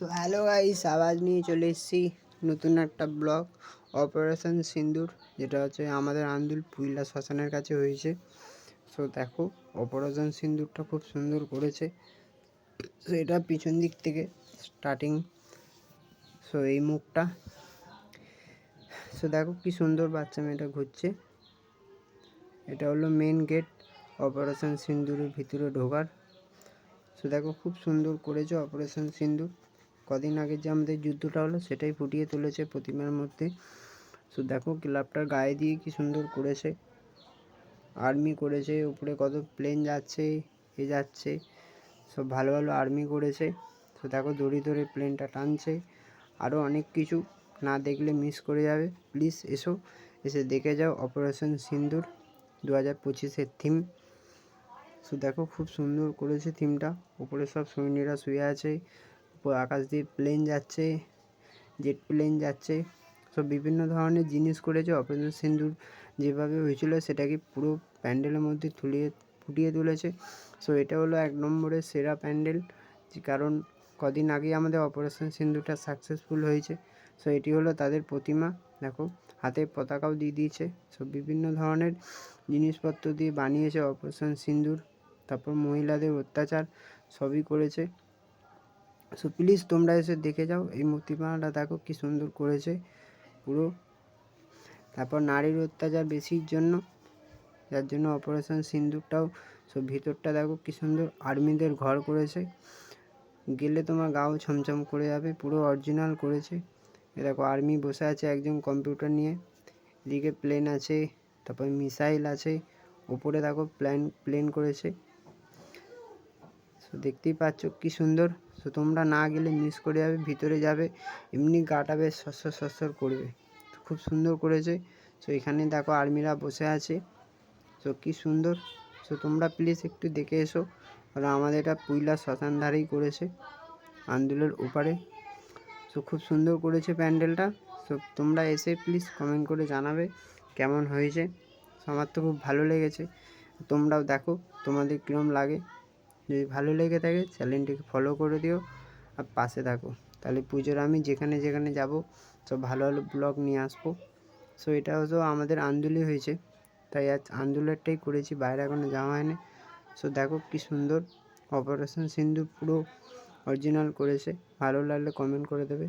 So hello guys, আওয়াজ নিয়ে চলে এসেছি নতুন একটা ব্লগ অপারেশন সিন্দুর, যেটা হচ্ছে আমাদের আন্দুল পুইলা শ্মশানের কাছে হয়েছে। সো দেখো, অপারেশন সিন্দুরটা খুব সুন্দর করেছে। সো এটা পিছন দিক থেকে স্টার্টিং। সো এই মুখটা, সো দেখো কি সুন্দর বাচ্চা মেয়েটা ঘুরছে। এটা হলো মেন গেট অপারেশন সিন্দুরের ভিতরে ঢোকার। সো দেখো খুব সুন্দর করেছে অপারেশন সিন্দুর। কদিন আগে যে আমাদের যুদ্ধটা হলো সেটাই ফুটিয়ে তুলেছে প্রতিমার মধ্যে। সো দেখো ক্লাবটার গায়ে দিয়ে কি সুন্দর করেছে, আর্মি করেছে, উপরে কত প্লেন যাচ্ছে যাচ্ছে, সব ভালো ভালো আর্মি করেছে। তো দেখো দড়ি ধরে প্লেনটা টানছে, আরও অনেক কিছু না দেখলে মিস করে যাবে। প্লিজ এসে দেখে যাও অপারেশন সিন্দুর 2025-এর থিম। সো দেখো খুব সুন্দর করেছে থিমটা। উপরে সব সৈন্যরা শুয়ে আছে, উপর আকাশ দিয়ে প্লেন যাচ্ছে, জেট প্লেন যাচ্ছে, সব বিভিন্ন ধরনের জিনিস করেছে। অপারেশন সিন্দুর যেভাবে হয়েছিল সেটাকে পুরো প্যান্ডেলের মধ্যে ফুটিয়ে তুলেছে। সো এটা হলো 1 নম্বরের সেরা প্যান্ডেল, কারণ কদিন আগেই আমাদের অপারেশন সিন্দুরটা সাকসেসফুল হয়েছে। সো এটি হলো তাদের প্রতিমা। দেখো হাতে পতাকাও দিয়ে দিয়েছে। সব বিভিন্ন ধরনের জিনিসপত্র দিয়ে বানিয়েছে অপারেশন সিন্দুর। তারপর মহিলাদের অত্যাচার সবই করেছে। সো প্লিজ তোমরা এসে দেখে যাও এই মূর্তিমালাটা, দেখো কি সুন্দর করেছে পুরো। তারপর নারীর অত্যাচার বেশির জন্য, যার জন্য অপারেশন সিন্দুরটাও। সো ভিতরটা দেখো কি সুন্দর আর্মিদের ঘর করেছে, গেলে তোমার গাও ছমছম করে যাবে, পুরো অরিজিনাল করেছে। দেখো আর্মি বসে আছে একজন কম্পিউটার নিয়ে, এদিকে প্লেন আছে, তারপর মিসাইল আছে, ওপরে দেখো প্লেন করেছে। সো দেখতেই পাচ্ছ কি সুন্দর। সো তোমরা না গেলে মিস করে যাবে, ভিতরে যাবে এমনি গাটা বেশ সরসর করবে, খুব সুন্দর করেছে। সো এখানে দেখো আর্মিরা বসে আছে, সো কি সুন্দর। সো তোমরা প্লিজ একটু দেখে এসো, আর আমাদের এটা পুইলা শ্মশান ধারেই করেছে, আন্দুলের ওপারে। সো খুব সুন্দর করেছে প্যান্ডেলটা। সো তোমরা এসে প্লিজ কমেন্ট করে জানাবে কেমন হয়েছে। আমার তো খুব ভালো লেগেছে, তোমরাও দেখো তোমাদের কীরকম লাগে। যদি ভালো লেগে থাকে চ্যানেলটিকে ফলো করে দিও আর পাশে থাকো, তাহলে পুজোর আমি যেখানে যেখানে যাব সব ভালো ভালো ব্লগ নিয়ে আসবো। সো এটা হয়তো আমাদের আন্দুলে হয়েছে, তাই আজ আন্দুলেরটাই করেছি, বাইরে এখনো যাওয়া হয়নি। সো দেখো কি সুন্দর অপারেশন সিন্দুর পুরো অরিজিনাল করেছে। ভালো লাগলে কমেন্ট করে দেবে।